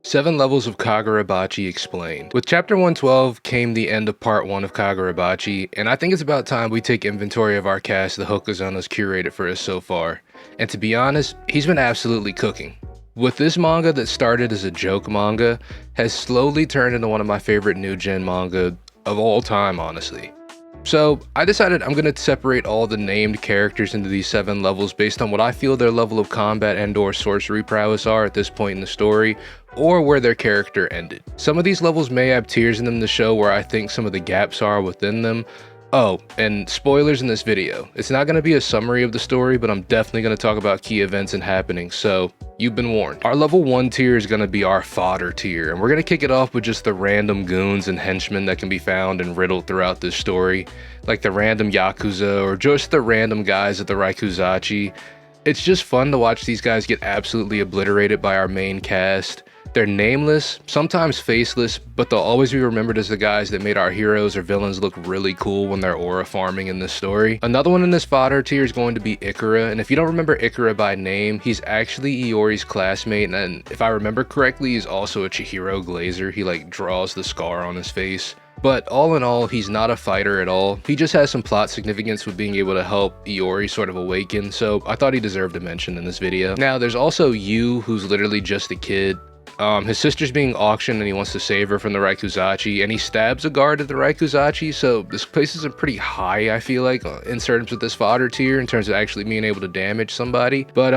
7 Levels of Kagurabachi Explained. With Chapter 112 came the end of Part 1 of Kagurabachi, and I think it's about time we take inventory of our cast the Hokazona's curated for us so far. And to be honest, he's been absolutely cooking. With this manga that started as a joke manga, has slowly turned into one of my favorite new gen manga of all time, honestly. So I decided I'm going to separate all the named characters into these 7 levels based on what I feel their level of combat and or sorcery prowess are at this point in the story, or where their character ended. Some of these levels may have tiers in them to show where I think some of the gaps are within them. Oh, and spoilers in this video. It's not going to be a summary of the story, but I'm definitely going to talk about key events and happenings, so you've been warned. Our level 1 tier is going to be our fodder tier, and we're going to kick it off with just the random goons and henchmen that can be found and riddled throughout this story, like the random Yakuza or just the random guys at the Raikuzachi. It's just fun to watch these guys get absolutely obliterated by our main cast. They're nameless, sometimes faceless, but they'll always be remembered as the guys that made our heroes or villains look really cool when they're aura farming in this story. Another one in this fodder tier is going to be Ikura, and if you don't remember Ikura by name, he's actually Iori's classmate, and if I remember correctly, he's also a Chihiro glazer. He like draws the scar on his face. But all in all, he's not a fighter at all. He just has some plot significance with being able to help Iori sort of awaken, so I thought he deserved a mention in this video. Now, there's also Yu, who's literally just a kid. His sister's being auctioned and he wants to save her from the Raikuzachi, and he stabs a guard at the Raikuzachi, so this places him pretty high, I feel like, in terms of this fodder tier, in terms of actually being able to damage somebody. But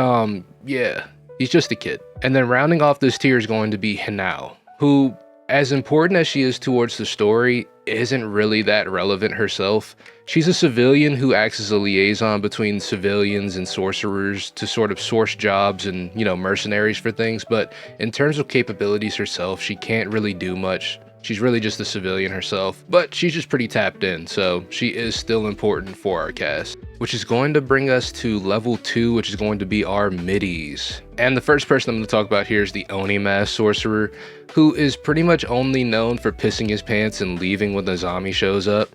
yeah, he's just a kid. And then rounding off this tier is going to be Hinao, who, as important as she is towards the story, isn't really that relevant herself. She's a civilian who acts as a liaison between civilians and sorcerers to sort of source jobs and, you know, mercenaries for things, but in terms of capabilities herself, she can't really do much. She's really just a civilian herself, but she's just pretty tapped in, so she is still important for our cast. Which is going to bring us to level 2, which is going to be our middies. And the first person I'm going to talk about here is the Oni Mask Sorcerer, who is pretty much only known for pissing his pants and leaving when Azami shows up.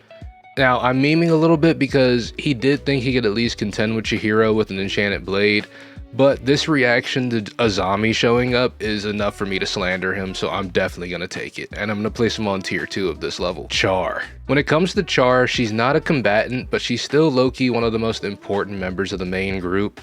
Now, I'm memeing a little bit because he did think he could at least contend with Chihiro with an enchanted blade, but this reaction to Azami showing up is enough for me to slander him, so I'm definitely going to take it, and I'm going to place him on tier 2 of this level. Char. When it comes to Char, she's not a combatant, but she's still low-key one of the most important members of the main group.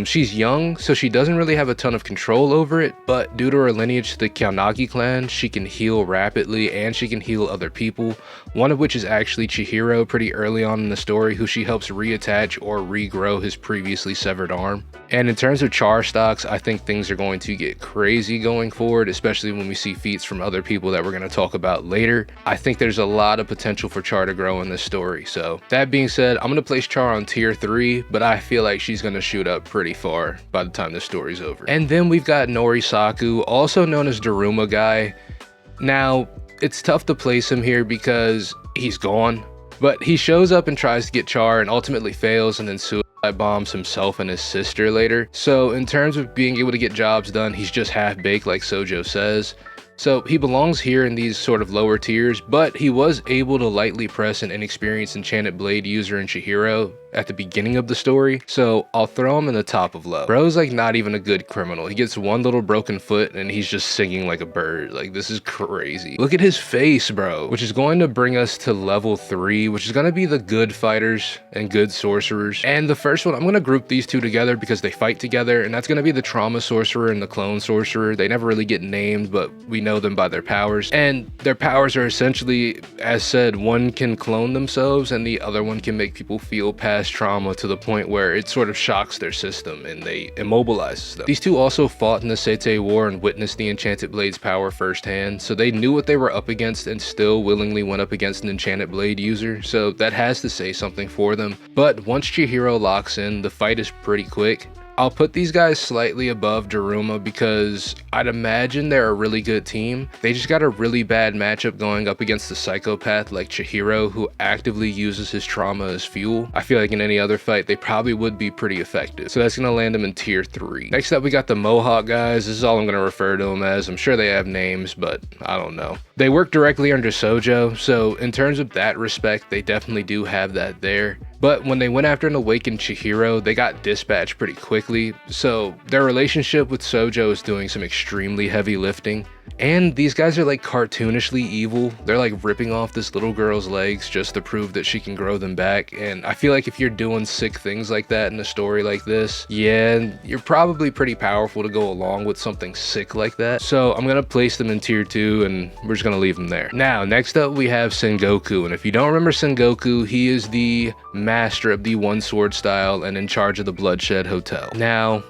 She's young, so she doesn't really have a ton of control over it, but due to her lineage to the Kyanagi clan, she can heal rapidly, and she can heal other people, one of which is actually Chihiro pretty early on in the story, who she helps reattach or regrow his previously severed arm. And in terms of Char stocks, I think things are going to get crazy going forward, especially when we see feats from other people that we're going to talk about later. I think there's a lot of potential for Char to grow in this story. So that being said, I'm going to place Char on tier 3, but I feel like she's going to shoot up pretty far by the time this story's over. And then we've got Norisaku, also known as Daruma Guy. Now, it's tough to place him here because he's gone, but he shows up and tries to get Char and ultimately fails and then suicide bombs himself and his sister later. So in terms of being able to get jobs done, he's just half-baked like Sojo says. So he belongs here in these sort of lower tiers, but he was able to lightly press an inexperienced enchanted blade user in Chihiro at the beginning of the story, so I'll throw him in the top of low. Bro's like not even a good criminal. He gets one little broken foot and he's just singing like a bird. Like, this is crazy. Look at his face, bro. Which is going to bring us to level 3, which is going to be the good fighters and good sorcerers. And the first one, I'm going to group these two together because they fight together, and that's going to be the trauma sorcerer and the clone sorcerer. They never really get named, but we know them by their powers. And their powers are essentially, as said, one can clone themselves and the other one can make people feel past trauma to the point where it sort of shocks their system and they immobilizes them. These two also fought in the Seitei War and witnessed the Enchanted Blade's power firsthand, so they knew what they were up against and still willingly went up against an Enchanted Blade user, so that has to say something for them. But once Chihiro locks in, the fight is pretty quick. I'll put these guys slightly above Daruma because I'd imagine they're a really good team. They just got a really bad matchup going up against the psychopath like Chihiro, who actively uses his trauma as fuel. I feel like in any other fight, they probably would be pretty effective. So that's going to land them in tier 3. Next up, we got the Mohawk guys. This is all I'm going to refer to them as. I'm sure they have names, but I don't know. They work directly under Sojo, so in terms of that respect, they definitely do have that there. But when they went after an awakened Chihiro, they got dispatched pretty quickly, so their relationship with Sojo is doing some extremely heavy lifting. And these guys are like cartoonishly evil. They're like ripping off this little girl's legs just to prove that she can grow them back. And I feel like if you're doing sick things like that in a story like this, yeah, you're probably pretty powerful to go along with something sick like that. So I'm gonna place them in tier 2 and we're just gonna leave them there. Now, next up we have Sengoku. And if you don't remember Sengoku, he is the master of the one sword style and in charge of the Bloodshed Hotel. Now,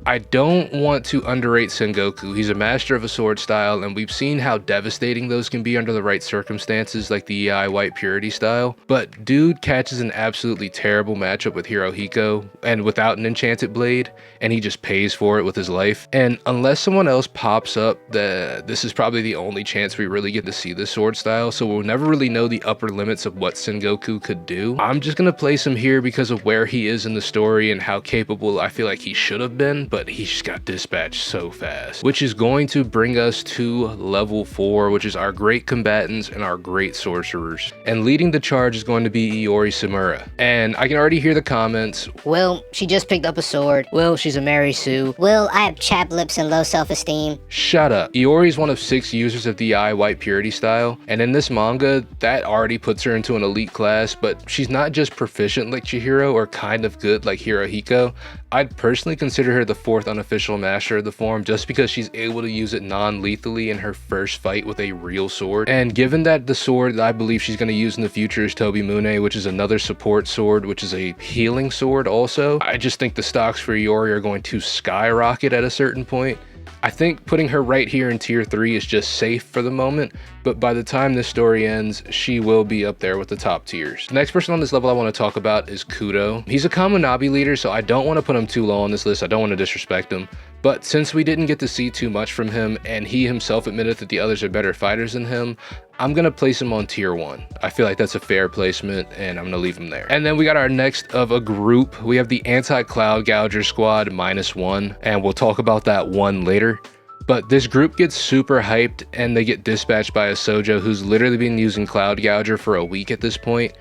I don't want to underrate Sengoku. He's a master of a sword style, and we've seen how devastating those can be under the right circumstances, like the EI White Purity style. But dude catches an absolutely terrible matchup with Hirohiko, and without an enchanted blade, and he just pays for it with his life. And unless someone else pops up, this is probably the only chance we really get to see this sword style, so we'll never really know the upper limits of what Sengoku could do. I'm just gonna place him here because of where he is in the story and how capable I feel like he should have been, but he just got dispatched so fast, which is going to bring us to level 4, which is our great combatants and our great sorcerers. And leading the charge is going to be Iori Samura. And I can already hear the comments. Well, she just picked up a sword. Well, she's a Mary Sue. Well, I have chapped lips and low self-esteem. Shut up. Iori is one of 6 users of the EI White Purity style, and in this manga, that already puts her into an elite class, but she's not just proficient like Chihiro or kind of good like Hirohiko. I'd personally consider her the 4th unofficial master of the form just because she's able to use it non-lethally in her first fight with a real sword. And given that the sword that I believe she's going to use in the future is Tobimune, which is another support sword, which is a healing sword also, I just think the stocks for Iori are going to skyrocket at a certain point. I think putting her right here in tier 3 is just safe for the moment, but by the time this story ends, she will be up there with the top tiers. The next person on this level I want to talk about is Kudo. He's a Kamunabi leader, so I don't want to put him too low on this list. I don't want to disrespect him. But since we didn't get to see too much from him, and he himself admitted that the others are better fighters than him, I'm going to place him on tier 1. I feel like that's a fair placement, and I'm going to leave him there. And then we got our next of a group. We have the Anti-Cloud Gouger Squad -1, and we'll talk about that one later. But this group gets super hyped, and they get dispatched by a Sojo who's literally been using Cloud Gouger for a week at this point,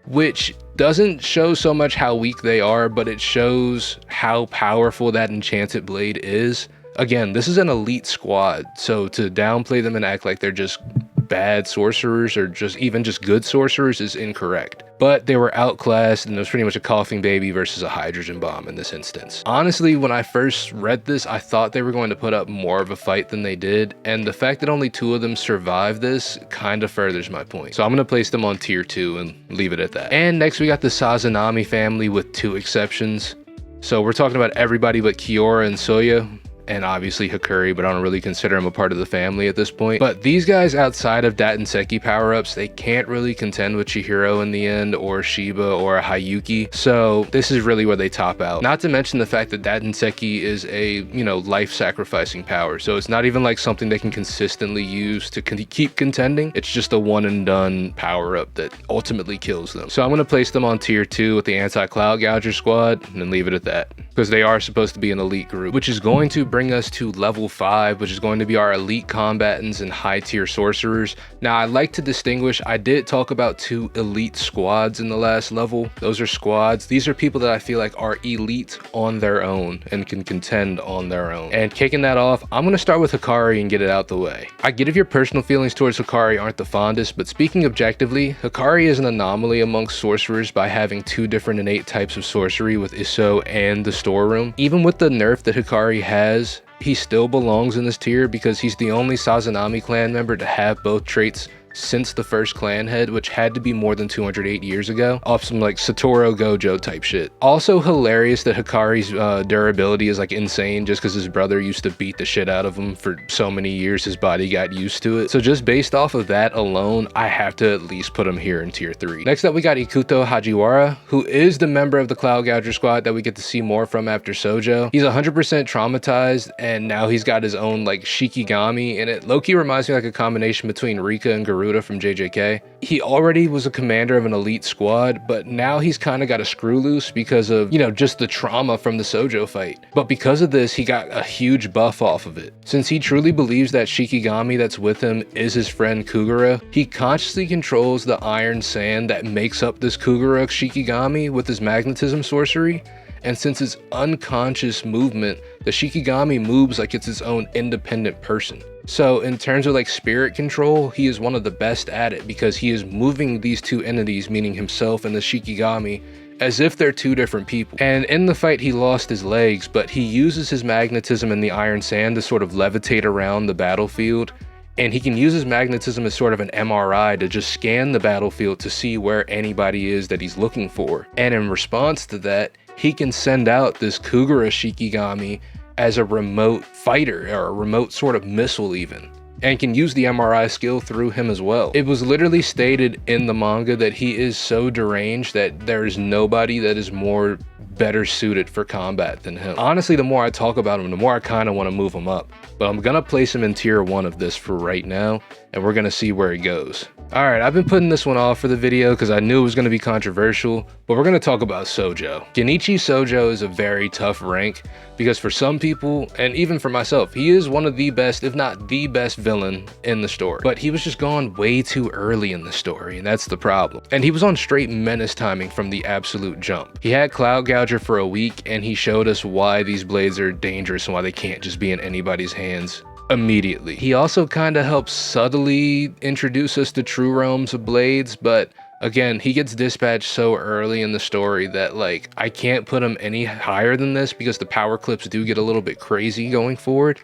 which doesn't show so much how weak they are, but it shows how powerful that enchanted blade is. Again, this is an elite squad, so to downplay them and act like they're just bad sorcerers or even just good sorcerers is incorrect. But they were outclassed, and it was pretty much a coughing baby versus a hydrogen bomb in this instance. Honestly, when I first read this, I thought they were going to put up more of a fight than they did, and the fact that only 2 of them survived this kind of furthers my point. So I'm going to place them on tier 2 and leave it at that. And next we got the Sazanami family with 2 exceptions. So we're talking about everybody but Kiora and Soya, and obviously Hakuri, but I don't really consider him a part of the family at this point. But these guys outside of Datenseki power-ups, they can't really contend with Chihiro in the end, or Shiba, or Hayuki. So this is really where they top out. Not to mention the fact that Datenseki is a, life-sacrificing power. So it's not even like something they can consistently use to keep contending. It's just a one-and-done power-up that ultimately kills them. So I'm going to place them on tier 2 with the Anti-Cloud Gouger squad, and then leave it at that, because they are supposed to be an elite group, which is going to bring us to level 5, which is going to be our elite combatants and high tier sorcerers. Now, I like to distinguish, I did talk about 2 elite squads in the last level. Those are squads. These are people that I feel like are elite on their own and can contend on their own. And kicking that off, I'm going to start with Hakari and get it out the way. I get if your personal feelings towards Hakari aren't the fondest, but speaking objectively, Hakari is an anomaly amongst sorcerers by having 2 different innate types of sorcery with Iso and the storeroom. Even with the nerf that Hakari has, he still belongs in this tier because he's the only Sazanami clan member to have both traits since the first clan head, which had to be more than 208 years ago, off some like Satoru Gojo type shit. Also hilarious that Hikari's durability is like insane just because his brother used to beat the shit out of him for so many years his body got used to it. So just based off of that alone, I have to at least put him here in tier 3. Next up we got Ikuto Hajiwara, who is the member of the Cloud Gouger squad that we get to see more from after Sojo. He's 100% traumatized, and now he's got his own like Shikigami, and it low-key reminds me like a combination between Rika and Garuda from JJK. He already was a commander of an elite squad, but now he's kind of got a screw loose because of, just the trauma from the Sojo fight. But because of this, he got a huge buff off of it. Since he truly believes that Shikigami that's with him is his friend Kugura, he consciously controls the iron sand that makes up this Kugura Shikigami with his magnetism sorcery. And since it's unconscious movement, the Shikigami moves like it's its own independent person. So in terms of like spirit control, he is one of the best at it because he is moving these two entities, meaning himself and the Shikigami, as if they're two different people. And in the fight, he lost his legs, but he uses his magnetism and the iron sand to sort of levitate around the battlefield. And he can use his magnetism as sort of an MRI to just scan the battlefield to see where anybody is that he's looking for. And in response to that, he can send out this Kagura Shikigami as a remote fighter or a remote sort of missile even, and can use the MRI skill through him as well. It was literally stated in the manga that he is so deranged that there is nobody that is more better suited for combat than him. Honestly, the more I talk about him, the more I kind of want to move him up, but I'm gonna place him in tier 1 of this for right now, and we're gonna see where he goes. Alright, I've been putting this one off for the video because I knew it was going to be controversial, but we're going to talk about Sojo. Genichi Sojo is a very tough rank because for some people, and even for myself, he is one of the best, if not the best villain in the story. But he was just gone way too early in the story, and that's the problem. And he was on straight menace timing from the absolute jump. He had Cloud Gouger for a week, and he showed us why these blades are dangerous and why they can't just be in anybody's hands immediately. He also kind of helps subtly introduce us to true realms of blades, but again, he gets dispatched so early in the story that like I can't put him any higher than this because the power clips do get a little bit crazy going forward.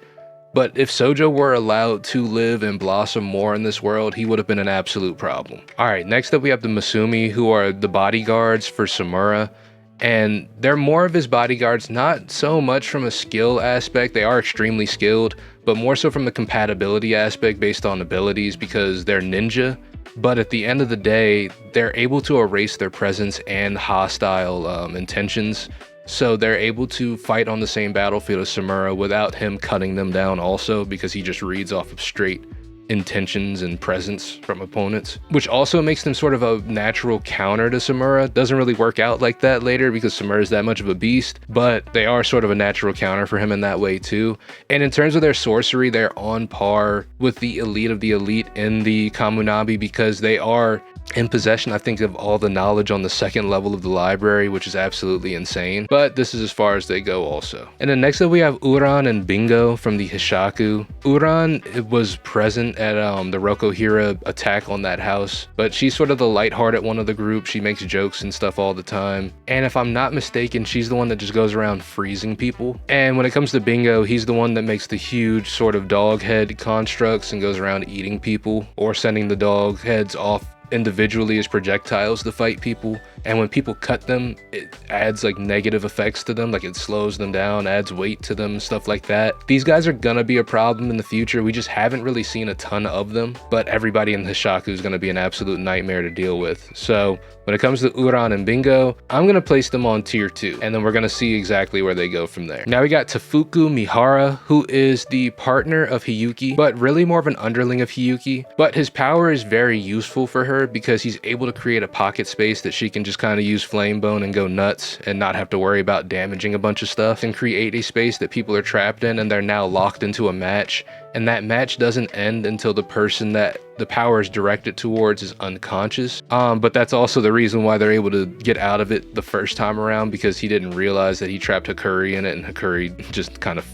But if Sojo were allowed to live and blossom more in this world, he would have been an absolute problem. Alright, next up we have the Masumi, who are the bodyguards for Samura. And they're more of his bodyguards, not so much from a skill aspect. They are extremely skilled, but more so from the compatibility aspect based on abilities because they're ninja. But at the end of the day, they're able to erase their presence and hostile intentions. So they're able to fight on the same battlefield as Samura without him cutting them down also, because he just reads off of straight intentions and presence from opponents, which also makes them sort of a natural counter to Samura. Doesn't really work out like that later because Samura is that much of a beast, but they are sort of a natural counter for him in that way too. And in terms of their sorcery, they're on par with the elite of the elite in the Kamunabi because they are in possession, I think, of all the knowledge on the second level of the library, which is absolutely insane. But this is as far as they go also. And then next up we have Uran and Bingo from the Hishaku. Uran was present at the Rokuhira attack on that house, but she's sort of the lighthearted one of the group. She makes jokes and stuff all the time. And if I'm not mistaken, she's the one that just goes around freezing people. And when it comes to Bingo, he's the one that makes the huge sort of dog head constructs and goes around eating people or sending the dog heads off individually as projectiles to fight people. And when people cut them, it adds like negative effects to them, like it slows them down, adds weight to them, stuff like that. These guys are gonna be a problem in the future. We just haven't really seen a ton of them, but everybody in Hishaku is gonna be an absolute nightmare to deal with. So when it comes to Uran and Bingo, I'm gonna place them on tier 2, and then we're gonna see exactly where they go from there. Now we got Tafuku Mihara, who is the partner of Hiyuki, but really more of an underling of Hiyuki. But his power is very useful for her because he's able to create a pocket space that she can just kind of use flame bone and go nuts and not have to worry about damaging a bunch of stuff, and create a space that people are trapped in and they're now locked into a match. And that match doesn't end until the person that the power is directed towards is unconscious. But that's also the reason why they're able to get out of it the first time around, because he didn't realize that he trapped Hakuri in it, and Hakuri just kind of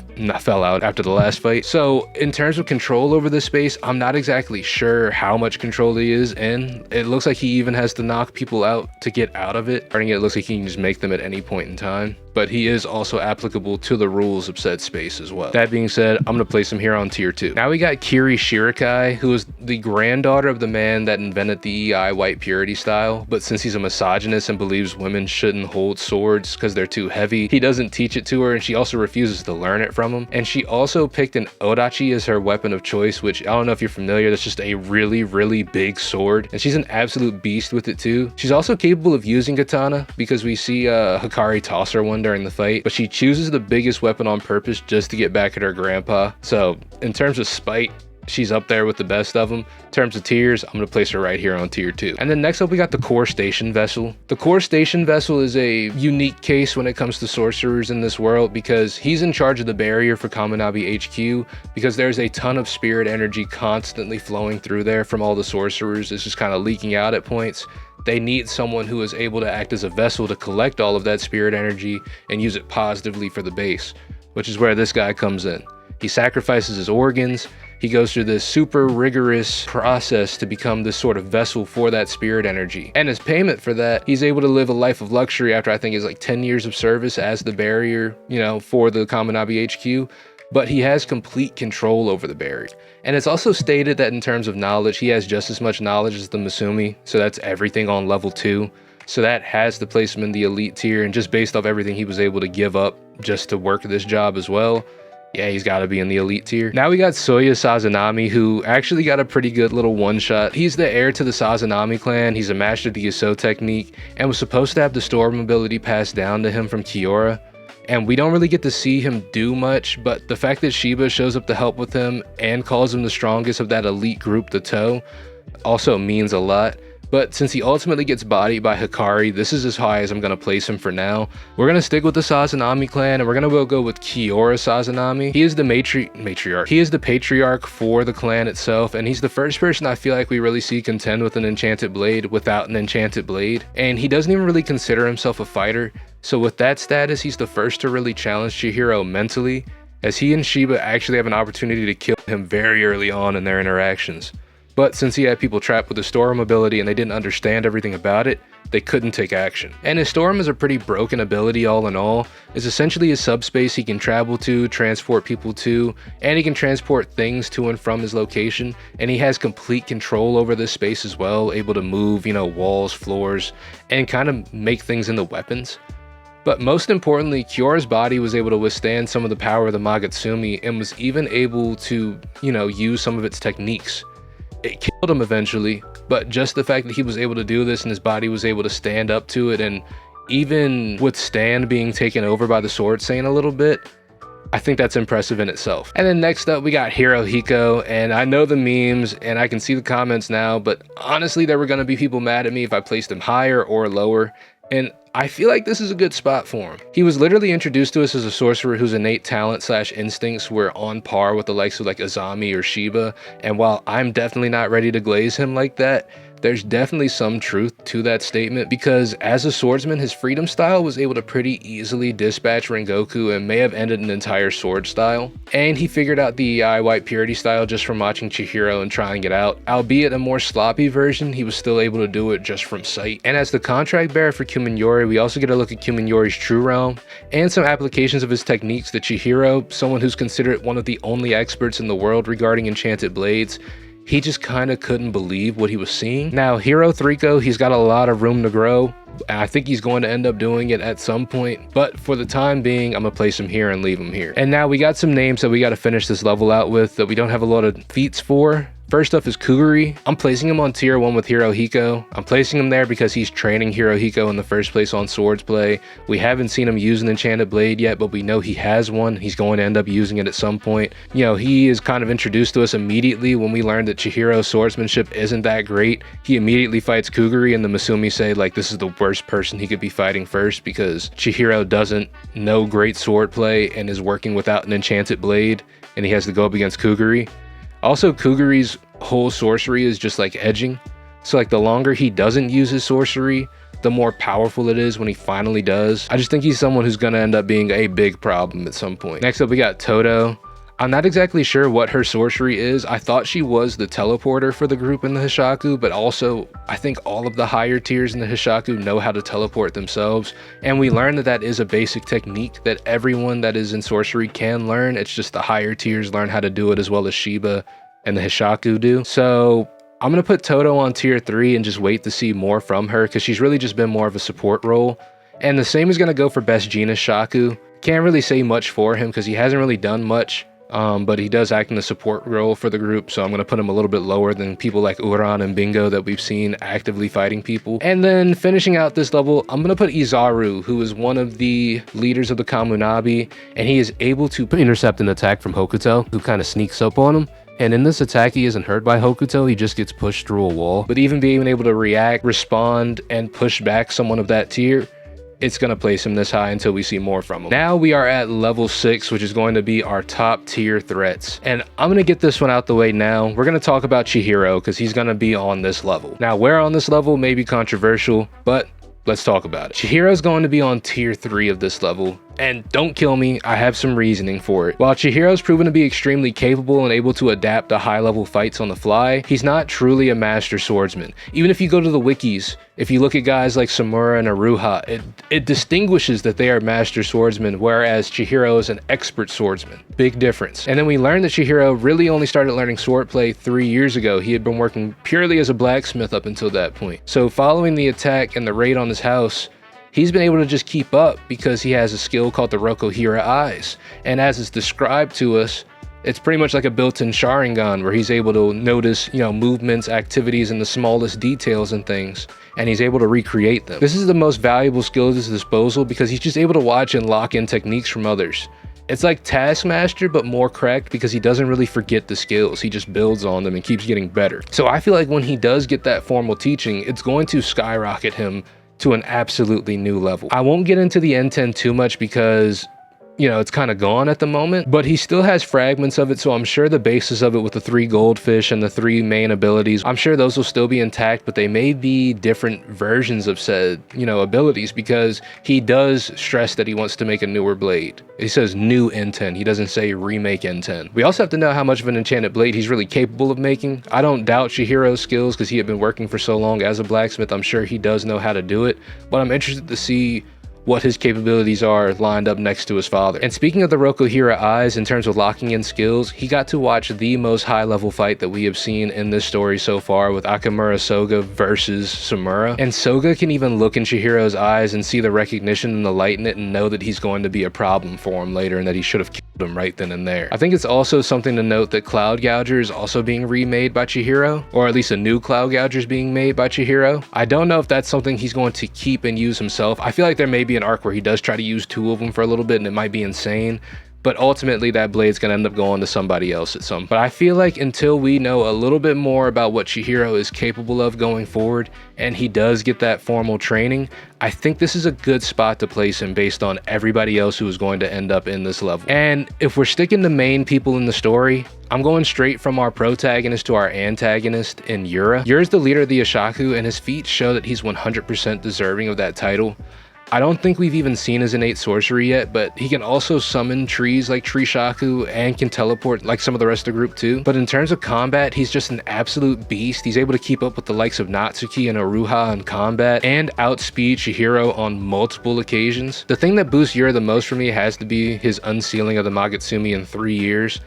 fell out after the last fight. So in terms of control over this space, I'm not exactly sure how much control he is in. It looks like he even has to knock people out to get out of it. Starting it looks like he can just make them at any point in time. But he is also applicable to the rules of said space as well. That being said, I'm gonna place him here on tier 2. Now we got Kiri Shirikai, who is the granddaughter of the man that invented the EI white purity style. But since he's a misogynist and believes women shouldn't hold swords because they're too heavy, he doesn't teach it to her, and she also refuses to learn it from him. And she also picked an Odachi as her weapon of choice, which I don't know if you're familiar, that's just a really, really big sword. And she's an absolute beast with it too. She's also capable of using katana because we see Hikari toss her one during the fight, but she chooses the biggest weapon on purpose just to get back at her grandpa. So in terms of spite, she's up there with the best of them. In terms of tiers, I'm gonna place her right here on tier 2. And then next up we got the Core Station Vessel. The Core Station Vessel is a unique case when it comes to sorcerers in this world because he's in charge of the barrier for Kamunabi HQ, because there's a ton of spirit energy constantly flowing through there from all the sorcerers. It's just kind of leaking out at points. They need someone who is able to act as a vessel to collect all of that spirit energy and use it positively for the base, which is where this guy comes in. He sacrifices his organs, he goes through this super rigorous process to become this sort of vessel for that spirit energy. And as payment for that, he's able to live a life of luxury after I think it's like 10 years of service as the barrier, you know, for the Kaminabi HQ. But he has complete control over the barrier. And it's also stated that in terms of knowledge, he has just as much knowledge as the Masumi. So that's everything on level 2. So that has to place him in the elite tier, and just based off everything he was able to give up just to work this job as well, yeah, he's got to be in the elite tier. Now we got Soya Sazanami, who actually got a pretty good little one-shot. He's the heir to the Sazanami clan. He's a master of the Yasuo technique and was supposed to have the storm ability passed down to him from Kiora. And we don't really get to see him do much, but the fact that Shiba shows up to help with him and calls him the strongest of that elite group, the Toe, also means a lot. But since he ultimately gets bodied by Hikari, this is as high as I'm going to place him for now. We're going to stick with the Sazanami clan, and we're going to go with Kiora Sazanami. He is the matriarch. He is the patriarch for the clan itself, and he's the first person I feel like we really see contend with an enchanted blade without an enchanted blade. And he doesn't even really consider himself a fighter. So with that status, he's the first to really challenge Chihiro mentally, as he and Shiba actually have an opportunity to kill him very early on in their interactions. But since he had people trapped with the Storm ability and they didn't understand everything about it, they couldn't take action. And his Storm is a pretty broken ability all in all. It's essentially a subspace he can travel to, transport people to, and he can transport things to and from his location. And he has complete control over this space as well, able to move, you know, walls, floors, and kind of make things into weapons. But most importantly, Kyora's body was able to withstand some of the power of the Magatsumi and was even able to, you know, use some of its techniques. It killed him eventually, but just the fact that he was able to do this and his body was able to stand up to it and even withstand being taken over by the Sword Saint a little bit, I think that's impressive in itself. And then next up, we got Hirohiko, and I know the memes and I can see the comments now, but honestly, there were going to be people mad at me if I placed him higher or lower. And I feel like this is a good spot for him. He was literally introduced to us as a sorcerer whose innate talent / instincts were on par with the likes of like Azami or Shiba. And while I'm definitely not ready to glaze him like that, there's definitely some truth to that statement, because as a swordsman, his freedom style was able to pretty easily dispatch Rengoku and may have ended an entire sword style. And he figured out the eye white purity style just from watching Chihiro and trying it out. Albeit a more sloppy version, he was still able to do it just from sight. And as the contract bearer for Kuminori, we also get a look at Kuminori's true realm and some applications of his techniques that Chihiro, someone who's considered one of the only experts in the world regarding enchanted blades, he just kind of couldn't believe what he was seeing. Now, Hiro Thrico, he's got a lot of room to grow. I think he's going to end up doing it at some point, but for the time being, I'm gonna place him here and leave him here. And now we got some names that we got to finish this level out with that we don't have a lot of feats for. First up is Kuguri. I'm placing him on tier 1 with Hirohiko. I'm placing him there because he's training Hirohiko in the first place on swords play. We haven't seen him use an enchanted blade yet, but we know he has one. He's going to end up using it at some point. You know, he is kind of introduced to us immediately when we learned that Chihiro's swordsmanship isn't that great. He immediately fights Kuguri, and the Masumi say like this is the worst person he could be fighting first because Chihiro doesn't know great sword play and is working without an enchanted blade, and he has to go up against Kuguri. Also, Kuguri's whole sorcery is just like edging. So like the longer he doesn't use his sorcery, the more powerful it is when he finally does. I just think he's someone who's gonna end up being a big problem at some point. Next up, we got Toto. I'm not exactly sure what her sorcery is. I thought she was the teleporter for the group in the Hishaku, but also I think all of the higher tiers in the Hishaku know how to teleport themselves. And we learned that that is a basic technique that everyone that is in sorcery can learn. It's just the higher tiers learn how to do it as well as Shiba and the Hishaku do. So I'm gonna put Toto on tier 3 and just wait to see more from her because she's really just been more of a support role. And the same is gonna go for best Genus Shaku. Can't really say much for him because he hasn't really done much. But he does act in the support role for the group, so I'm going to put him a little bit lower than people like Uran and Bingo that we've seen actively fighting people. And then finishing out this level, I'm going to put Izaru, who is one of the leaders of the Kamunabi, and he is able to intercept an attack from Hokuto, who kind of sneaks up on him. And in this attack, he isn't hurt by Hokuto, he just gets pushed through a wall. But even being able to react, respond, and push back someone of that tier, it's going to place him this high until we see more from him. Now we are at level 6, which is going to be our top tier threats. And I'm going to get this one out the way now. We're going to talk about Chihiro because he's going to be on this level. Now, where on this level may be controversial, but let's talk about it. Chihiro's going to be on tier 3 of this level. And don't kill me, I have some reasoning for it. While Chihiro's proven to be extremely capable and able to adapt to high-level fights on the fly, he's not truly a master swordsman. Even if you go to the wikis, if you look at guys like Samura and Aruha, it distinguishes that they are master swordsmen, whereas Chihiro is an expert swordsman. Big difference. And then we learned that Chihiro really only started learning swordplay 3 years ago. He had been working purely as a blacksmith up until that point. So following the attack and the raid on his house, he's been able to just keep up because he has a skill called the Rokuhira Eyes. And as it's described to us, it's pretty much like a built-in Sharingan where he's able to notice, movements, activities, and the smallest details and things, and he's able to recreate them. This is the most valuable skill at his disposal because he's just able to watch and lock in techniques from others. It's like Taskmaster, but more correct because he doesn't really forget the skills. He just builds on them and keeps getting better. So I feel like when he does get that formal teaching, it's going to skyrocket him to an absolutely new level. I won't get into the N10 too much because it's kind of gone at the moment, but he still has fragments of it, so I'm sure the basis of it with the 3 goldfish and the 3 main abilities, I'm sure those will still be intact, but they may be different versions of said, abilities, because he does stress that he wants to make a newer blade. He says new N10, he doesn't say remake N10. We also have to know how much of an enchanted blade he's really capable of making. I don't doubt Chihiro's skills because he had been working for so long as a blacksmith. I'm sure he does know how to do it, but I'm interested to see what his capabilities are lined up next to his father. And speaking of the Rokuhira Eyes, in terms of locking in skills, he got to watch the most high-level fight that we have seen in this story so far with Akamura Soga versus Samura. And Soga can even look in Chihiro's eyes and see the recognition and the light in it and know that he's going to be a problem for him later and that he should have killed him right then and there. I think it's also something to note that Cloud Gouger is also being remade by Chihiro, or at least a new Cloud Gouger is being made by Chihiro. I don't know if that's something he's going to keep and use himself. I feel like there may be an arc where he does try to use 2 of them for a little bit and it might be insane, but ultimately that blade's gonna end up going to somebody else at some. But I feel like until we know a little bit more about what Chihiro is capable of going forward and he does get that formal training, I think this is a good spot to place him based on everybody else who is going to end up in this level. And if we're sticking to main people in the story, I'm going straight from our protagonist to our antagonist in Yura. Yura's the leader of the Ishaku and his feats show that he's 100% deserving of that title. I don't think we've even seen his innate sorcery yet, but he can also summon trees like Trishaku and can teleport like some of the rest of the group too. But in terms of combat, he's just an absolute beast. He's able to keep up with the likes of Natsuki and Aruha in combat and outspeed Chihiro on multiple occasions. The thing that boosts Yura the most for me has to be his unsealing of the Magatsumi in 3 years.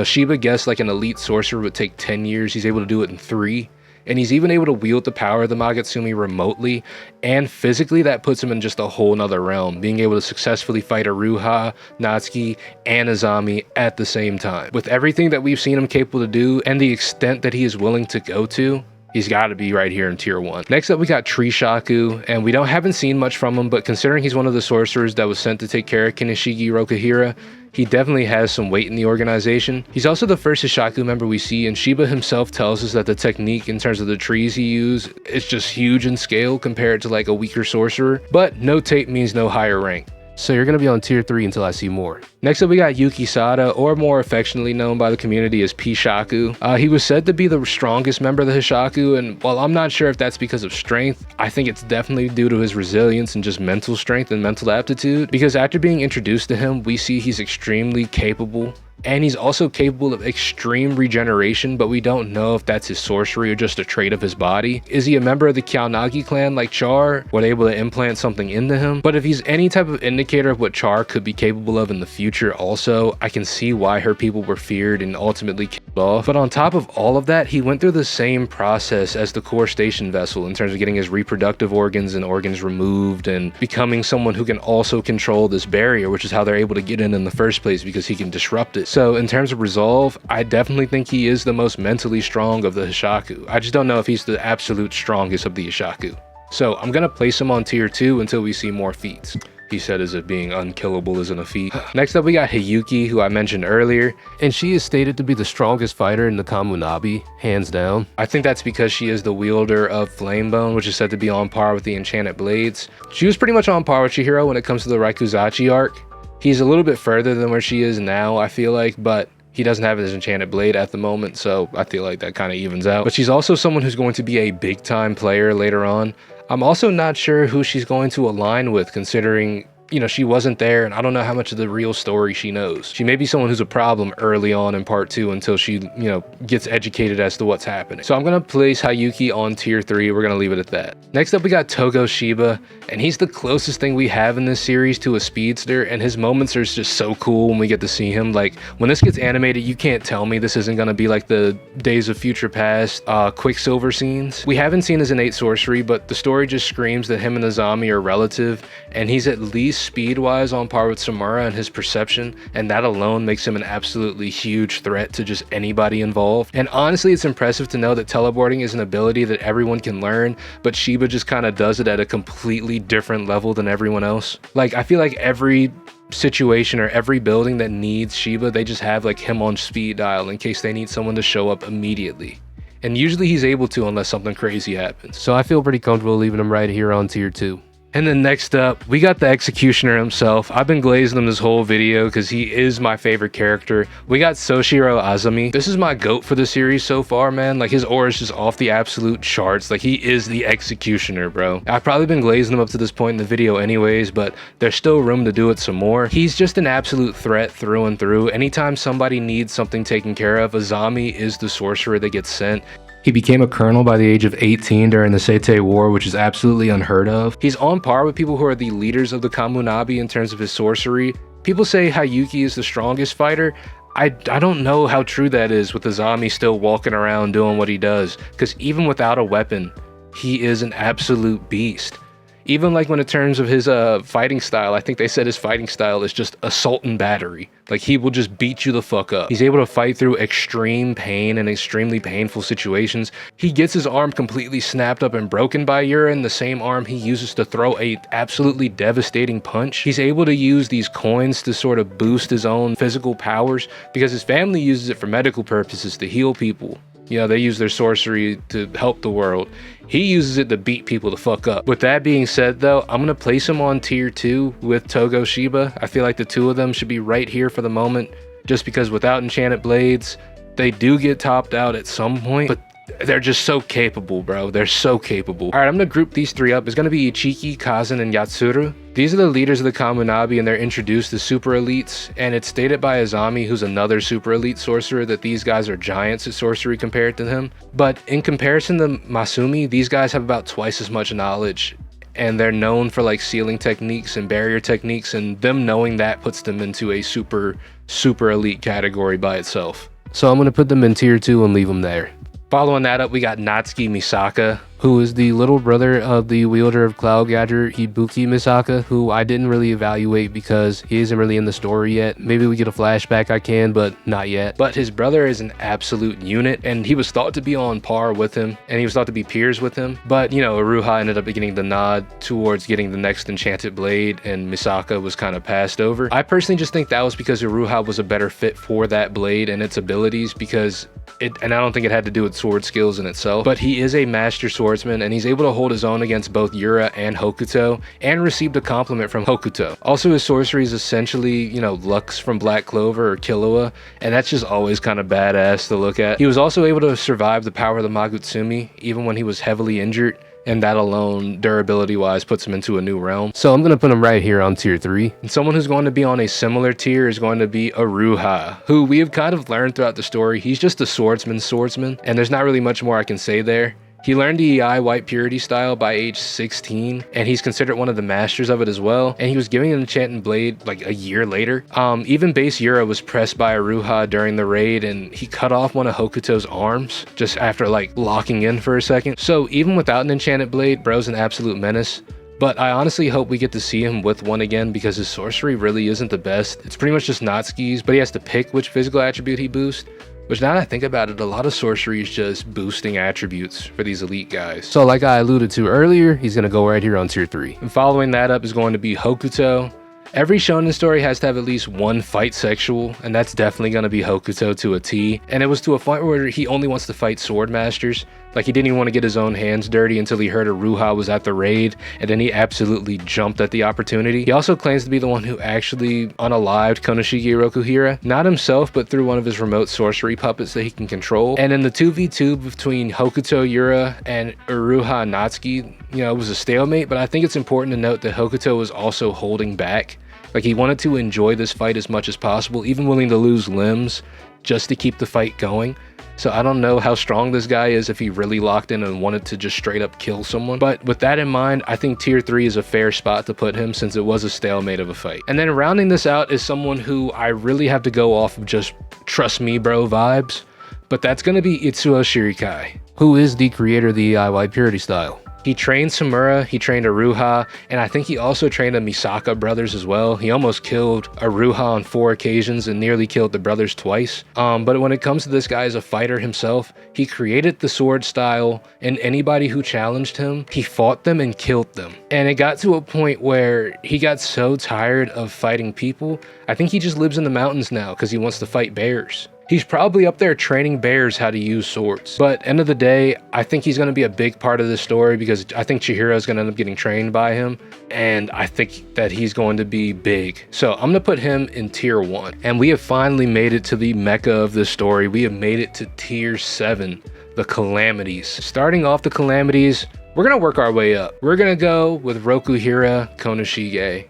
Shiba guessed like an elite sorcerer would take 10 years. He's able to do it in 3. And he's even able to wield the power of the Magatsumi remotely, and physically that puts him in just a whole nother realm, being able to successfully fight Aruha, Natsuki, and Azami at the same time. With everything that we've seen him capable to do, and the extent that he is willing to go to, he's got to be right here in tier 1. Next up, we got Trishaku, and we haven't seen much from him, but considering he's one of the sorcerers that was sent to take care of Kineshigi Rokuhira, he definitely has some weight in the organization. He's also the first Ishaku member we see, and Shiba himself tells us that the technique in terms of the trees he used is just huge in scale compared to like a weaker sorcerer, but no tape means no higher rank. So you're going to be on tier 3 until I see more. Next up, we got Yuki Sada, or more affectionately known by the community as Pishaku. He was said to be the strongest member of the Hishaku, and while I'm not sure if that's because of strength, I think it's definitely due to his resilience and just mental strength and mental aptitude, because after being introduced to him, we see he's extremely capable. And he's also capable of extreme regeneration, but we don't know if that's his sorcery or just a trait of his body. Is he a member of the Kyaunagi clan like Char? Were they able to implant something into him? But if he's any type of indicator of what Char could be capable of in the future also, I can see why her people were feared and ultimately killed off. But on top of all of that, he went through the same process as the core station vessel in terms of getting his reproductive organs and organs removed and becoming someone who can also control this barrier, which is how they're able to get in the first place, because he can disrupt it. So in terms of resolve, I definitely think he is the most mentally strong of the Hishaku. I just don't know if he's the absolute strongest of the Hishaku. So I'm gonna place him on tier 2 until we see more feats. He said as if being unkillable isn't a feat. Next up, we got Hiyuki, who I mentioned earlier, and she is stated to be the strongest fighter in the Kamunabi, hands down. I think that's because she is the wielder of Flamebone, which is said to be on par with the Enchanted Blades. She was pretty much on par with Chihiro when it comes to the Raikuzachi arc. He's a little bit further than where she is now, I feel like, but he doesn't have his Enchanted Blade at the moment, so I feel like that kind of evens out. But she's also someone who's going to be a big-time player later on. I'm also not sure who she's going to align with, considering you know, she wasn't there, and I don't know how much of the real story she knows. She may be someone who's a problem early on in part 2 until she, you know, gets educated as to what's happening. So I'm gonna place Hayuki on tier 3. We're gonna leave it at that. Next up, we got Togo Shiba, and he's the closest thing we have in this series to a speedster, and his moments are just so cool when we get to see him. Like, when this gets animated, you can't tell me this isn't gonna be like the Days of Future Past Quicksilver scenes. We haven't seen his innate sorcery, but the story just screams that him and Azami are relative, and he's at least speed-wise on par with Samura and his perception, and that alone makes him an absolutely huge threat to just anybody involved. And honestly, it's impressive to know that teleporting is an ability that everyone can learn, but Shiba just kind of does it at a completely different level than everyone else. Like, I feel like every situation or every building that needs Shiba, they just have like him on speed dial in case they need someone to show up immediately. And usually he's able to unless something crazy happens. So I feel pretty comfortable leaving him right here on tier 2. And then next up, we got the Executioner himself. I've been glazing him this whole video because he is my favorite character. We got Soshiro Azami. This is my GOAT for the series so far, man. Like, his aura is just off the absolute charts. Like, he is the Executioner, bro. I've probably been glazing him up to this point in the video anyways, but there's still room to do it some more. He's just an absolute threat through and through. Anytime somebody needs something taken care of, Azami is the sorcerer that gets sent. He became a colonel by the age of 18 during the Seitei War, which is absolutely unheard of. He's on par with people who are the leaders of the Kamunabi in terms of his sorcery. People say Hayuki is the strongest fighter. I don't know how true that is with Azami still walking around doing what he does, because even without a weapon, he is an absolute beast. Even like when in terms of his fighting style, I think they said his fighting style is just assault and battery. Like, he will just beat you the fuck up. He's able to fight through extreme pain and extremely painful situations. He gets his arm completely snapped up and broken by Yurin, the same arm he uses to throw a absolutely devastating punch. He's able to use these coins to sort of boost his own physical powers because his family uses it for medical purposes to heal people. You know, they use their sorcery to help the world. He uses it to beat people the fuck up. With that being said though, I'm gonna place him on tier 2 with Togo Shiba. I feel like the two of them should be right here for the moment, just because without enchanted blades, they do get topped out at some point, but they're just so capable, bro. They're so capable. All right, I'm gonna group these three up. It's gonna be Ichiki, Kazan, and Yatsuru. These are the leaders of the Kamunabi, and they're introduced as super elites, and it's stated by Azami, who's another super elite sorcerer, that these guys are giants at sorcery compared to him. But in comparison to Masumi, these guys have about twice as much knowledge, and they're known for like sealing techniques and barrier techniques, and them knowing that puts them into a super elite category by itself. So I'm gonna put them in tier 2 and leave them there. Following that up, we got Natsuki Misaka, who is the little brother of the wielder of Cloud Gadger, Ibuki Misaka, who I didn't really evaluate because he isn't really in the story yet. Maybe we get a flashback, I can, but not yet. But his brother is an absolute unit, and he was thought to be on par with him, and he was thought to be peers with him. But, you know, Iruha ended up getting the nod towards getting the next enchanted blade, and Misaka was kind of passed over. I personally just think that was because Iruha was a better fit for that blade and its abilities, because and I don't think it had to do with sword skills in itself, but he is a master swordsman, and he's able to hold his own against both Yura and Hokuto, and received a compliment from Hokuto. Also, his sorcery is essentially, you know, Lux from Black Clover or Killua, and that's just always kind of badass to look at. He was also able to survive the power of the Magutsumi, even when he was heavily injured, and that alone, durability wise, puts him into a new realm. So I'm gonna put him right here on tier 3. And someone who's going to be on a similar tier is going to be Iruha, who we have kind of learned throughout the story. He's just a swordsman, and there's not really much more I can say there. He learned the EI White Purity style by age 16, and he's considered one of the masters of it as well, and he was given an enchanted blade like a year later. Even base Yura was pressed by Iruha during the raid, and he cut off one of Hokuto's arms just after like locking in for a second. So even without an enchanted blade, bro's an absolute menace. But I honestly hope we get to see him with one again, because his sorcery really isn't the best. It's pretty much just Natsuki's, but he has to pick which physical attribute he boosts. Which, now that I think about it, a lot of sorcery is just boosting attributes for these elite guys. So like I alluded to earlier, he's going to go right here on tier 3. And following that up is going to be Hokuto. Every shonen story has to have at least one fight sexual, and that's definitely going to be Hokuto to a T. And it was to a point where he only wants to fight sword masters. Like, he didn't even want to get his own hands dirty until he heard Iruha was at the raid, and then he absolutely jumped at the opportunity. He also claims to be the one who actually unalived Konoshige Rokuhira, not himself, but through one of his remote sorcery puppets that he can control. And in the 2v2 between Hokuto Yura and Iruha Natsuki, it was a stalemate, but I think it's important to note that Hokuto was also holding back. Like, he wanted to enjoy this fight as much as possible, even willing to lose limbs just to keep the fight going. So I don't know how strong this guy is if he really locked in and wanted to just straight up kill someone. But with that in mind, I think tier 3 is a fair spot to put him since it was a stalemate of a fight. And then rounding this out is someone who I really have to go off of just trust me bro vibes. But that's going to be Itsuo Shirikai, who is the creator of the DIY purity style. He trained Samura, he trained Aruha, and I think he also trained the Misaka brothers as well. He almost killed Aruha on 4 occasions and nearly killed the brothers twice. But when it comes to this guy as a fighter himself, he created the sword style, and anybody who challenged him, he fought them and killed them. And it got to a point where he got so tired of fighting people, I think he just lives in the mountains now because he wants to fight bears. He's probably up there training bears how to use swords. But end of the day, I think he's going to be a big part of this story because I think Chihiro is going to end up getting trained by him. And I think that he's going to be big. So I'm going to put him in tier 1. And we have finally made it to the mecca of this story. We have made it to tier 7, the Calamities. Starting off the Calamities, we're going to work our way up. We're going to go with Rokuhira Konoshige,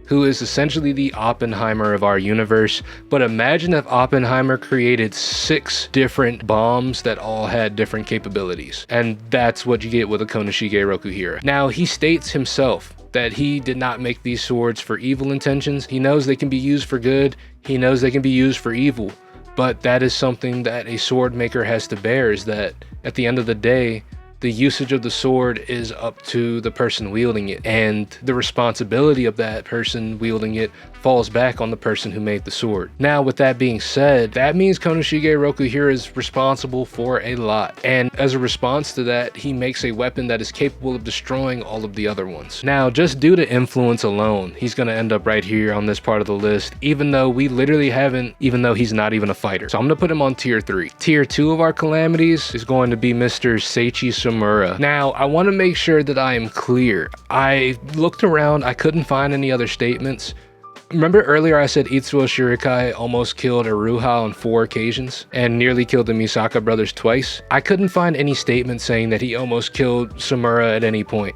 who is essentially the Oppenheimer of our universe. But imagine if Oppenheimer created 6 different bombs that all had different capabilities. And that's what you get with a Konoshige Rokuhira. Now, he states himself that he did not make these swords for evil intentions. He knows they can be used for good. He knows they can be used for evil. But that is something that a sword maker has to bear, is that at the end of the day, the usage of the sword is up to the person wielding it, and the responsibility of that person wielding it falls back on the person who made the sword. Now, with that being said, that means Konoshige Rokuhira is responsible for a lot, and as a response to that, he makes a weapon that is capable of destroying all of the other ones. Now, just due to influence alone, he's going to end up right here on this part of the list, even though we literally haven't, even though he's not even a fighter. So I'm going to put him on tier 3. Tier 2 of our Calamities is going to be Mr. Seichi Samura. Now, I want to make sure that I am clear. I looked around, I couldn't find any other statements. Remember earlier I said Itsuo Shirikai almost killed Aruha on 4 occasions and nearly killed the Misaka brothers twice? I couldn't find any statement saying that he almost killed Samura at any point.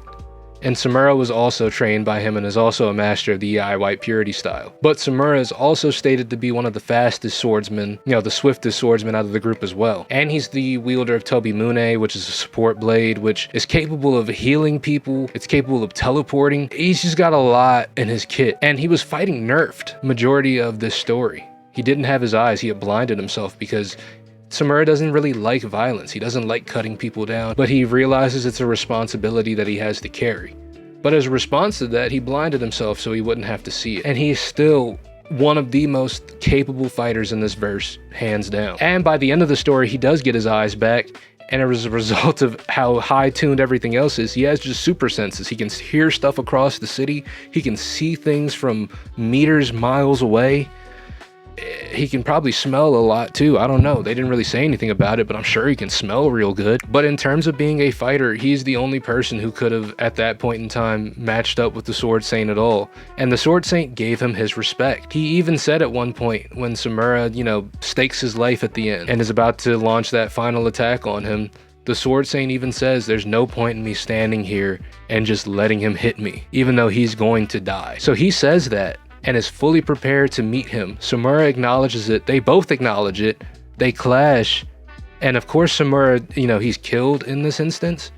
And Samura was also trained by him and is also a master of the white purity style. But Samura is also stated to be one of the fastest swordsmen, the swiftest swordsman out of the group as well. And he's the wielder of Tobimune, which is a support blade, which is capable of healing people. It's capable of teleporting. He's just got a lot in his kit. And he was fighting nerfed majority of this story. He didn't have his eyes. He had blinded himself because Samura doesn't really like violence. He doesn't like cutting people down, but he realizes it's a responsibility that he has to carry. But as a response to that, he blinded himself so he wouldn't have to see it. And he's still one of the most capable fighters in this verse, hands down. And by the end of the story, he does get his eyes back. And as a result of how high-tuned everything else is, he has just super senses. He can hear stuff across the city. He can see things from meters, miles away. He can probably smell a lot too. I don't know. They didn't really say anything about it, but I'm sure he can smell real good. But in terms of being a fighter, he's the only person who could have, at that point in time, matched up with the Sword Saint at all. And the Sword Saint gave him his respect. He even said at one point when Samura, stakes his life at the end and is about to launch that final attack on him, the Sword Saint even says there's no point in me standing here and just letting him hit me, even though he's going to die. So he says that and is fully prepared to meet him. Samura acknowledges it. They both acknowledge it. They clash. And of course, Samura, he's killed in this instance,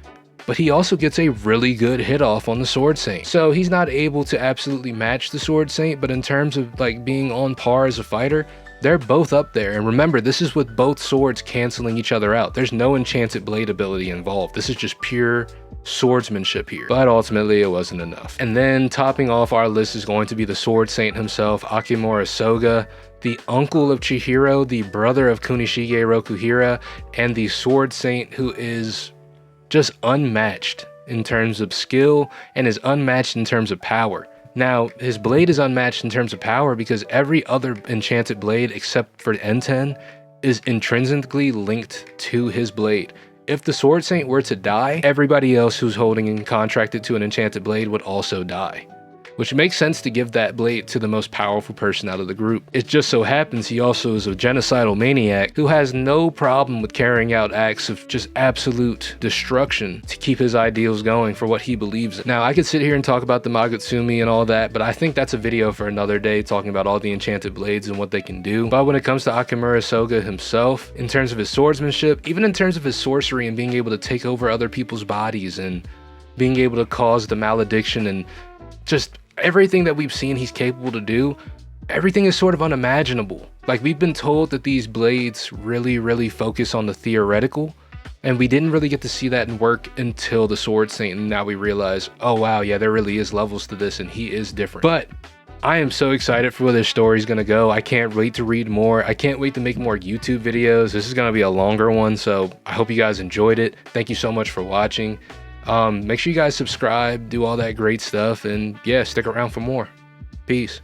but he also gets a really good hit off on the Sword Saint. So he's not able to absolutely match the Sword Saint, but in terms of being on par as a fighter, they're both up there. And remember, this is with both swords canceling each other out. There's no enchanted blade ability involved. This is just pure swordsmanship here. But ultimately, it wasn't enough. And then topping off our list is going to be the Sword Saint himself, Akimura Soga, the uncle of Chihiro, the brother of Kunishige Rokuhira, and the Sword Saint who is just unmatched in terms of skill and is unmatched in terms of power. Now, his blade is unmatched in terms of power because every other enchanted blade except for N10 is intrinsically linked to his blade. If the Sword Saint were to die, everybody else who's holding and contracted to an enchanted blade would also die, which makes sense to give that blade to the most powerful person out of the group. It just so happens he also is a genocidal maniac who has no problem with carrying out acts of just absolute destruction to keep his ideals going for what he believes in. Now, I could sit here and talk about the Magutsumi and all that, but I think that's a video for another day, talking about all the enchanted blades and what they can do. But when it comes to Akimura Soga himself, in terms of his swordsmanship, even in terms of his sorcery and being able to take over other people's bodies and being able to cause the malediction and just everything that we've seen he's capable to do, everything is sort of unimaginable. Like, we've been told that these blades really focus on the theoretical, and we didn't really get to see that in work until the Sword Saint, and now we realize, oh wow, yeah, there really is levels to this and he is different. But I am so excited for where this story's gonna go. I can't wait to read more. I can't wait to make more YouTube videos. This is gonna be a longer one, so I hope you guys enjoyed it. Thank you so much for watching. Make sure you guys subscribe, do all that great stuff, and yeah, stick around for more. Peace.